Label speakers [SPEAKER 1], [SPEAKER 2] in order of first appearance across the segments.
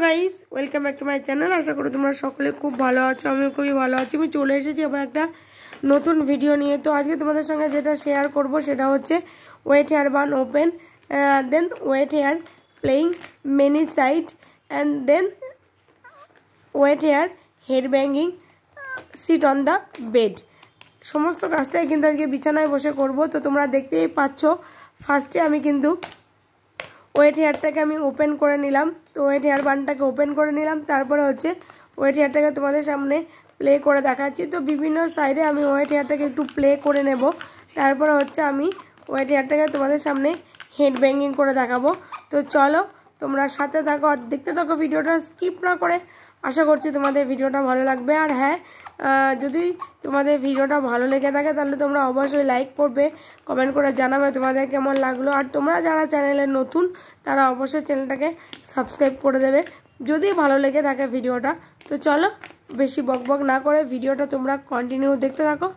[SPEAKER 1] Guys, welcome back to my channel. আশা করি তোমরা সকলে খুব ভালো আছো, আমিও খুবই ভালো আছি। আমি চলে এসেছি আবার একটা নতুন ভিডিও নিয়ে। তো আজকে তোমাদের সঙ্গে যেটা শেয়ার করব সেটা হচ্ছে wet hair bun open, then wet hair playing many side, and then wet hair head banging sit on the bed. সমস্ত কাজটাই কিন্তু আজকে বিছানায় বসে করব। তো তোমরা দেখতেই পাচ্ছ, ফার্স্টে আমি কিন্তু ওয়েট হেয়ারটাকে আমি ওপেন করে নিলাম। তো ওয়েট হেয়ার বানটাকে ওপেন করে নিলাম, তারপরে হচ্ছে ওয়েট হেয়ারটাকে তোমাদের সামনে প্লে করে দেখাচ্ছি। তো বিভিন্ন সাইডে আমি ওয়েট হেয়ারটাকে একটু প্লে করে নেব, তারপরে হচ্ছে আমি ওয়েট হেয়ারটাকে তোমাদের সামনে হেড ব্যাঙ্গিং করে দেখাবো। তো চলো তোমরা সাথে থাকো আর দেখতে থাকো ভিডিওটা স্কিপ না করে। আশা করছি তোমাদের ভিডিওটা ভালো লাগবে। আর হ্যাঁ, যদি তোমাদের ভিডিওটা ভালো লেগে থাকে তাহলে তোমরা অবশ্যই লাইক করবে, কমেন্ট করে জানাবে তোমাদের কেমন লাগলো। আর তোমরা যারা চ্যানেলে নতুন তারা অবশ্যই চ্যানেলটাকে সাবস্ক্রাইব করে দেবে যদি ভালো লেগে থাকে ভিডিওটা। তো চলো বেশি বকবক না করে ভিডিওটা তোমরা কন্টিনিউ দেখতে থাকো।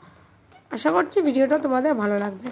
[SPEAKER 1] আশা করছি ভিডিওটা তোমাদের ভালো লাগবে।